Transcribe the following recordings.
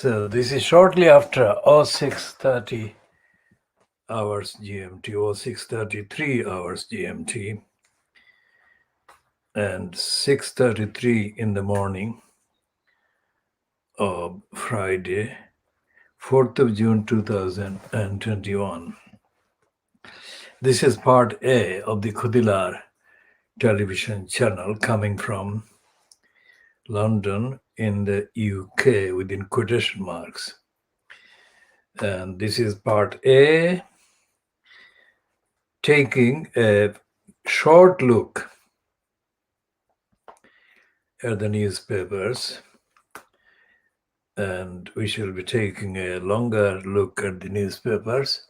So this is shortly after 06:30 hours GMT, 06:33 hours GMT, and 6:33 in the morning of Friday, 4th of June 2021. This is part A of the Khoodeelaar television channel coming from London in the UK within quotation marks. And this is part A, taking a short look at the newspapers, and we shall be taking a longer look at the newspapers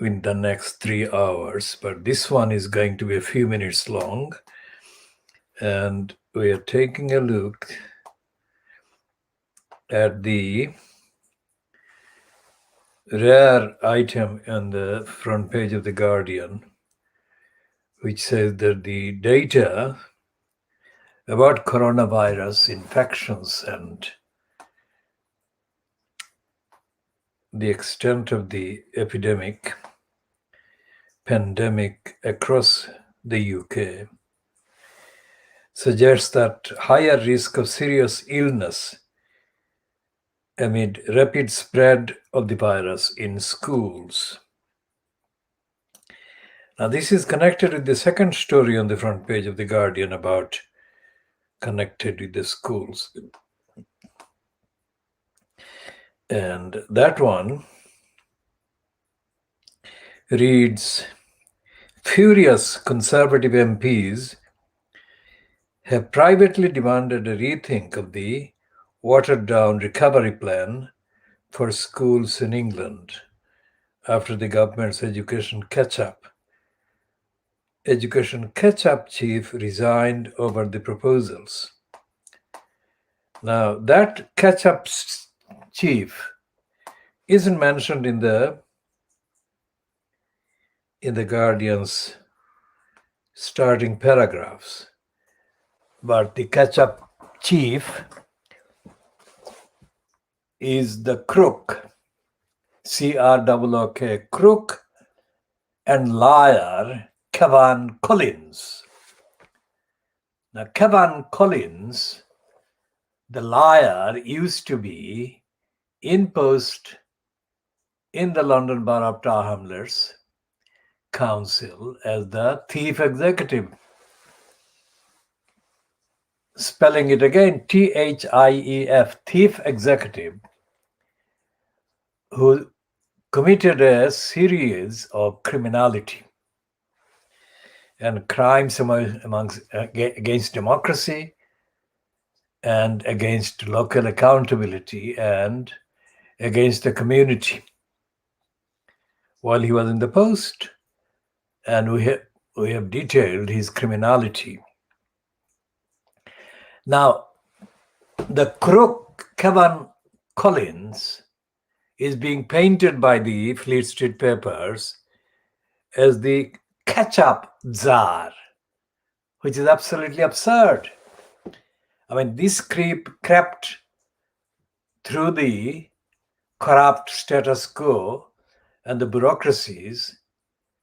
in the next 3 hours, but this one is going to be a few minutes long, and we are taking a look at the rare item on the front page of The Guardian, which says that the data about coronavirus infections and the extent of the pandemic across the UK suggests that higher risk of serious illness amid rapid spread of the virus in schools. Now, this is connected with the second story on the front page of The Guardian about connected with the schools. And that one reads, furious Conservative MPs have privately demanded a rethink of the watered-down recovery plan for schools in England after the government's education catch-up chief resigned over the proposals. Now, that catch-up chief isn't mentioned in the Guardian's starting paragraphs, but the catch-up chief is the crook, CROOK, crook and liar, Kevan Collins. Now, Kevan Collins, the liar, used to be in post in the London Borough of Tower Hamlets Council as the thief executive. Spelling it again, THIEF, thief executive, who committed a series of criminality and crimes against democracy and against local accountability and against the community while he was in the post. And we have detailed his criminality. Now, the crook Kevan Collins is being painted by the Fleet Street papers as the catch-up czar, which is absolutely absurd. I mean, this creep crept through the corrupt status quo and the bureaucracies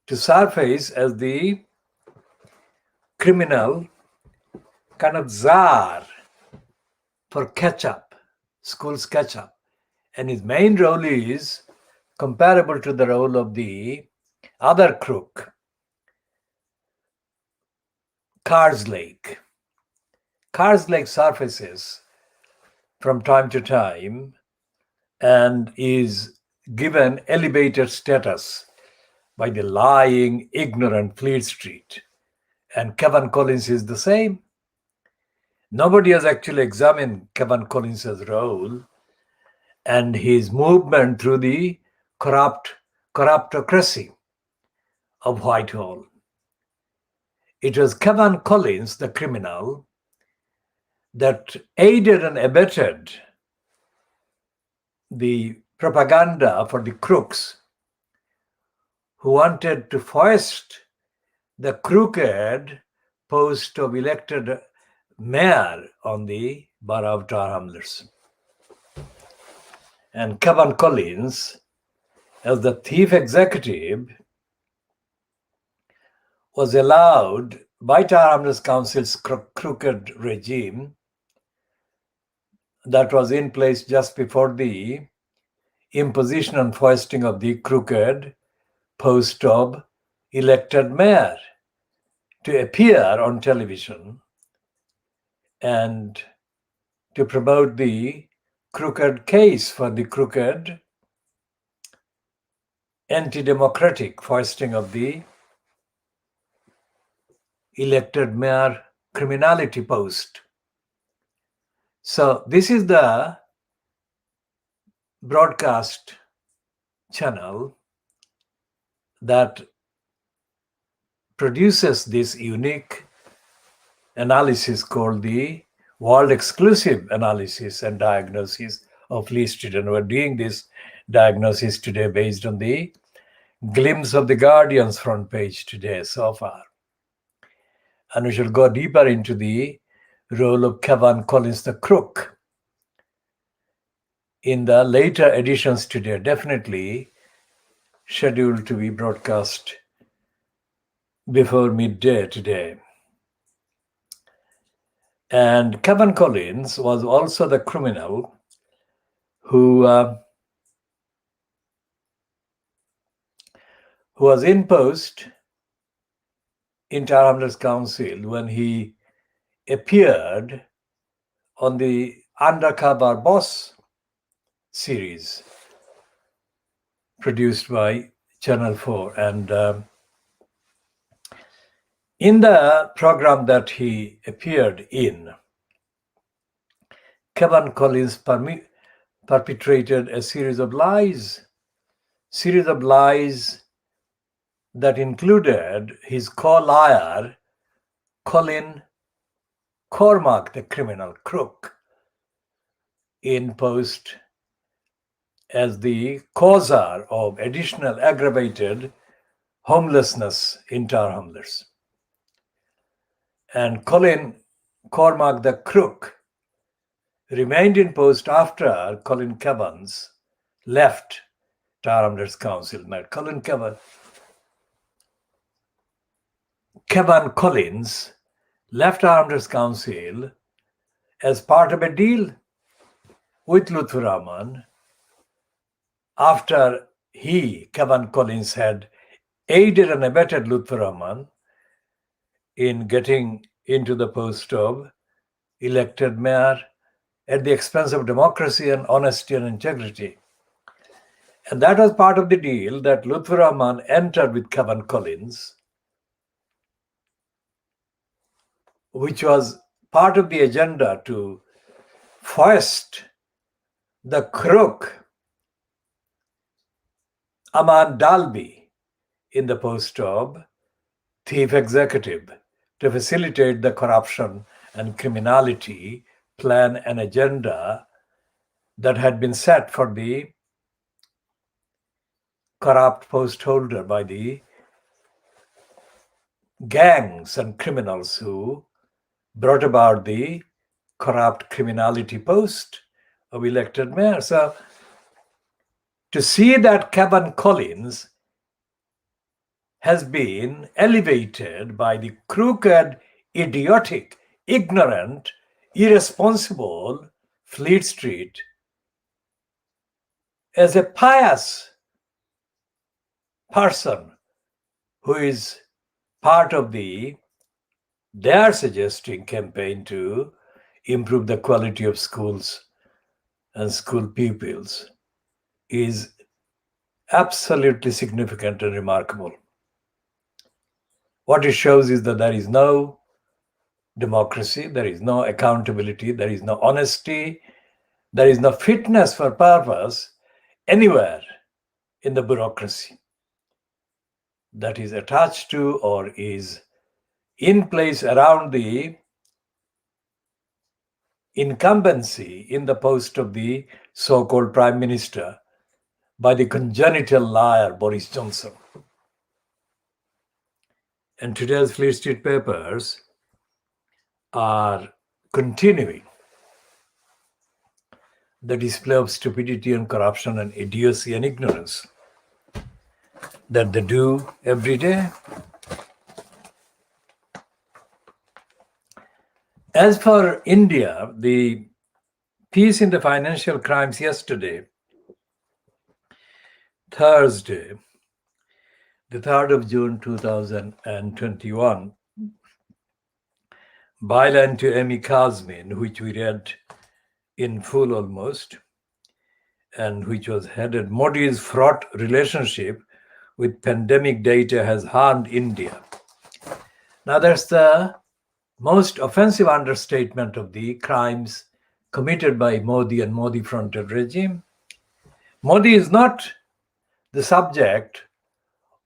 to surface as the criminal kind of czar for catch-up, schools catch-up. And his main role is comparable to the role of the other crook, Carslake. Carslake surfaces from time to time and is given elevated status by the lying, ignorant Fleet Street. And Kevan Collins is the same. Nobody has actually examined Kevan Collins' role and his movement through the corruptocracy of Whitehall. It was Kevan Collins, the criminal, that aided and abetted the propaganda for the crooks who wanted to foist the crooked post of elected mayor on the Borough of Tower Hamlets. And Kevin Collins, as the chief executive, was allowed by Tower Hamlets Council's crooked regime that was in place just before the imposition and foisting of the crooked post of elected mayor to appear on television and to promote the crooked case for the crooked anti-democratic foisting of the elected mayor criminality post. So this is the broadcast channel that produces this unique analysis called the world exclusive analysis and diagnosis of Lee Street. And we're doing this diagnosis today based on the glimpse of the Guardian's front page today so far. And we shall go deeper into the role of Kevin Collins the crook in the later editions today, definitely scheduled to be broadcast before midday today. And Kevin Collins was also the criminal who was in post in Tower Hamlets Council when he appeared on the Undercover Boss series produced by Channel 4. And in the program that he appeared in, Kevin Collins perpetrated a series of lies that included his co-liar, Colin Cormack, the criminal crook, in post as the causer of additional aggravated homelessness in Tower Hamlets. And Colin Cormack, the crook, remained in post after Colin Kevins left Tower Hamlets Council. Now, Kevin Collins left Tower Hamlets Council as part of a deal with Lutfur Rahman after Kevin Collins, had aided and abetted Lutfur Rahman in getting into the post of elected mayor at the expense of democracy and honesty and integrity. And that was part of the deal that Lutfur Rahman entered with Kevin Collins, which was part of the agenda to foist the crook Aman Dalby in the post of chief executive to facilitate the corruption and criminality plan and agenda that had been set for the corrupt post holder by the gangs and criminals who brought about the corrupt criminality post of elected mayor. So to see that Kevin Collins has been elevated by the crooked, idiotic, ignorant, irresponsible Fleet Street as a pious person who is part of their suggesting campaign to improve the quality of schools and school pupils is absolutely significant and remarkable. What it shows is that there is no democracy, there is no accountability, there is no honesty, there is no fitness for purpose anywhere in the bureaucracy that is attached to or is in place around the incumbency in the post of the so-called Prime Minister by the congenital liar Boris Johnson. And today's Fleet Street papers are continuing the display of stupidity and corruption and idiocy and ignorance that they do every day. As for India, the piece in the Financial Crimes yesterday, Thursday, the 3rd of June 2021, byline to Amy Kazmin, which we read in full almost, and which was headed, Modi's fraught relationship with pandemic data has harmed India. Now that's the most offensive understatement of the crimes committed by Modi and Modi-fronted regime. Modi is not the subject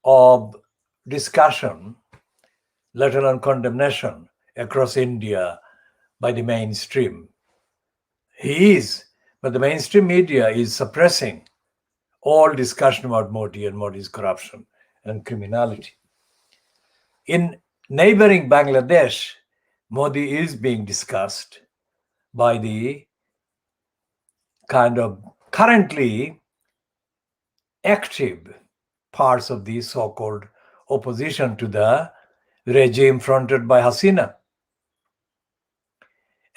of discussion, let alone condemnation, across India by the mainstream. He is, but the mainstream media is suppressing all discussion about Modi and Modi's corruption and criminality. In neighboring Bangladesh, Modi is being discussed by the kind of currently active parts of the so-called opposition to the regime fronted by Hasina.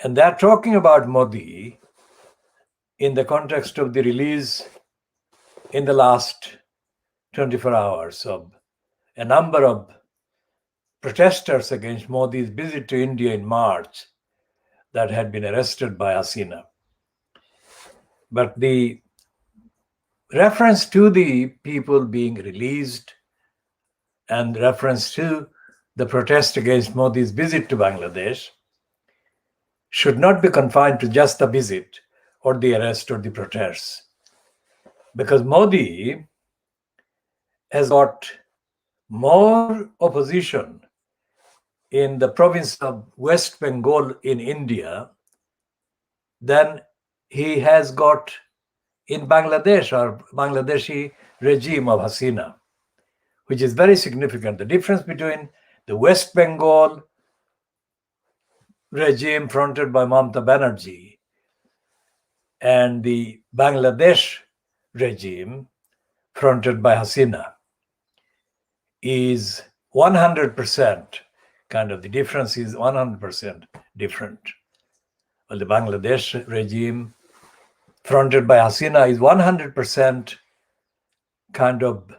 And they're talking about Modi in the context of the release in the last 24 hours of a number of protesters against Modi's visit to India in March that had been arrested by Hasina. But the reference to the people being released and reference to the protest against Modi's visit to Bangladesh should not be confined to just the visit or the arrest or the protests. Because Modi has got more opposition in the province of West Bengal in India than he has got in Bangladesh or Bangladeshi regime of Hasina, which is very significant. The difference between the West Bengal regime fronted by Mamata Banerjee and the Bangladesh regime fronted by Hasina is 100%. Kind of the difference is 100% different. Well, the Bangladesh regime fronted by Hasina is 100% kind of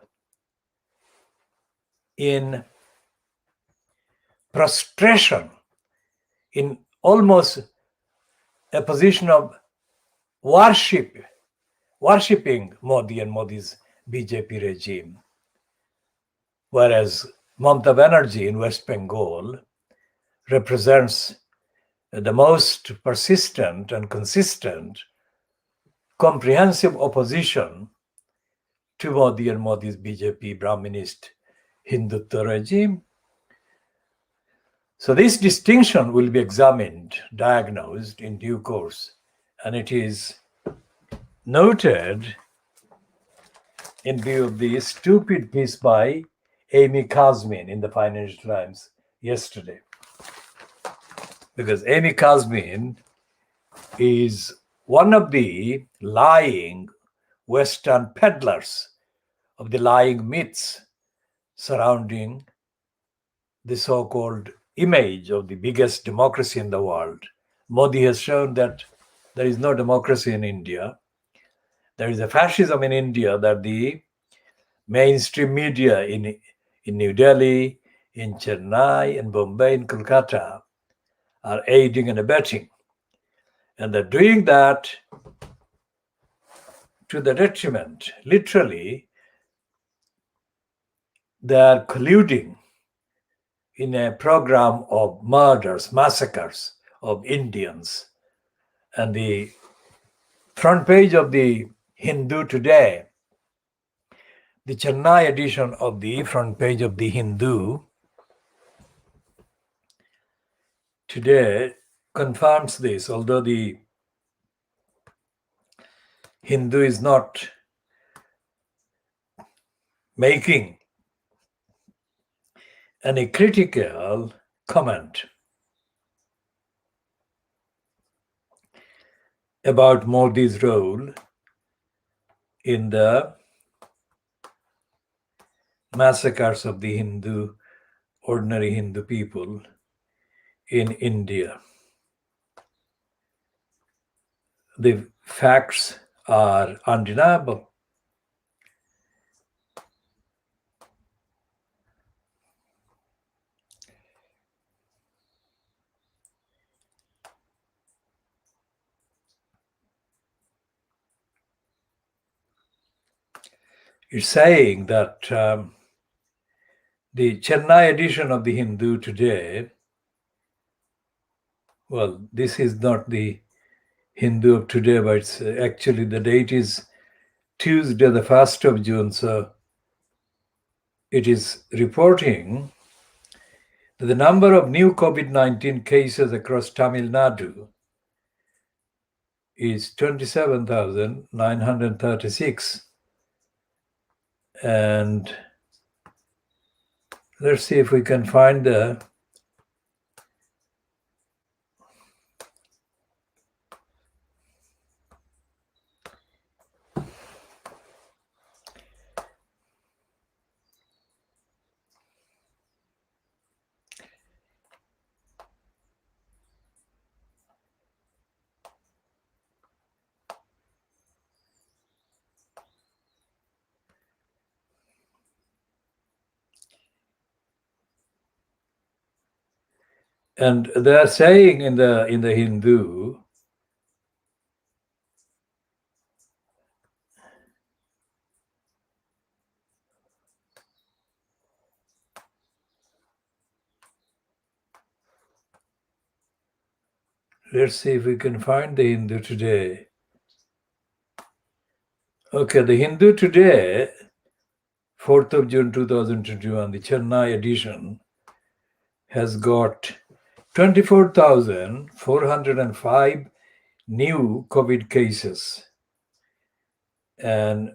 in prostration, in almost a position of worshipping Modi and Modi's BJP regime. Whereas Mamata Banerjee in West Bengal represents the most persistent and consistent, comprehensive opposition to Modi and Modi's BJP Brahminist Hindutva regime. So this distinction will be examined, diagnosed in due course, and it is noted in view of the stupid piece by Amy Kazmin in the Financial Times yesterday. Because Amy Kazmin is one of the lying Western peddlers of the lying myths surrounding the so-called image of the biggest democracy in the world. Modi has shown that there is no democracy in India. There is a fascism in India that the mainstream media in New Delhi, in Chennai, in Bombay, in Kolkata are aiding and abetting. And they're doing that to the detriment. Literally, they are colluding in a program of murders, massacres of Indians. And the front page of the Hindu today, the Chennai edition of the front page of the Hindu today confirms this, although the Hindu is not making any critical comment. about Modi's role in the massacres of the ordinary Hindu people in India. The facts are undeniable. It's saying that the Chennai edition of the Hindu today, well, this is not the Hindu of today, but it's actually the date is Tuesday, the 1st of June. So it is reporting that the number of new COVID-19 cases across Tamil Nadu is 27,936. And let's see if we can find the and they're saying in the Hindu, let's see if we can find the Hindu today. Okay, the Hindu today, 4th of June 2021, the Chennai edition, has got 24,405 new COVID cases. And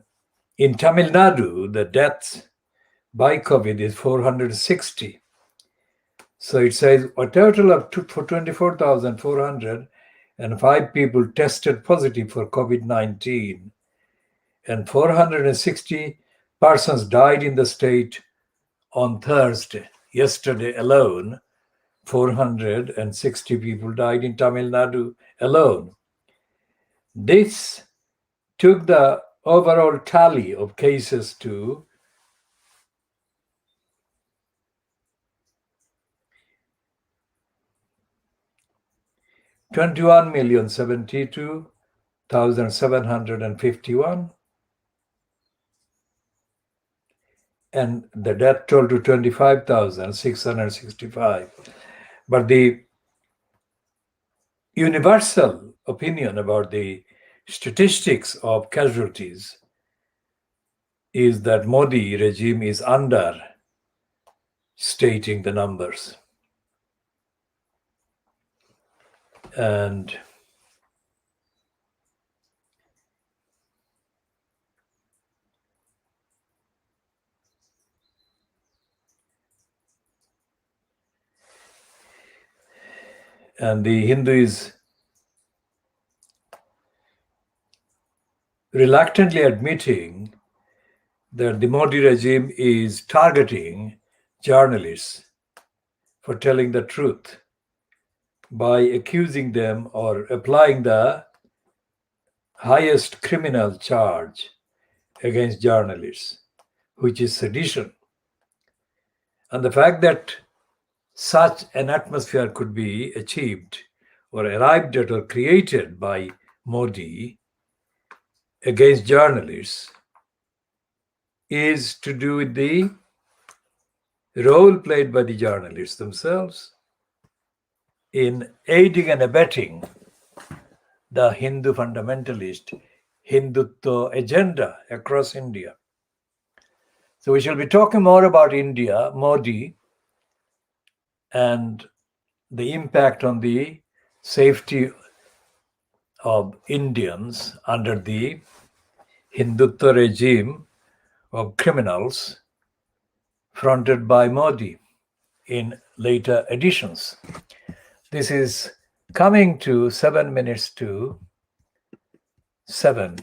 in Tamil Nadu, the deaths by COVID is 460. So it says a total of 24,405 people tested positive for COVID-19, and 460 persons died in the state on Thursday. Yesterday alone, 460 people died in Tamil Nadu alone. This took the overall tally of cases to 21,072,751, and the death toll to 25,665. But the universal opinion about the statistics of casualties is that Modi regime is understating the numbers. And the Hindu is reluctantly admitting that the Modi regime is targeting journalists for telling the truth by accusing them or applying the highest criminal charge against journalists, which is sedition. And the fact that such an atmosphere could be achieved or arrived at or created by Modi against journalists is to do with the role played by the journalists themselves in aiding and abetting the Hindu fundamentalist Hindutva agenda across India. So we shall be talking more about India, Modi, and the impact on the safety of Indians under the Hindutva regime of criminals fronted by Modi in later editions. This is coming to 7 minutes to 7.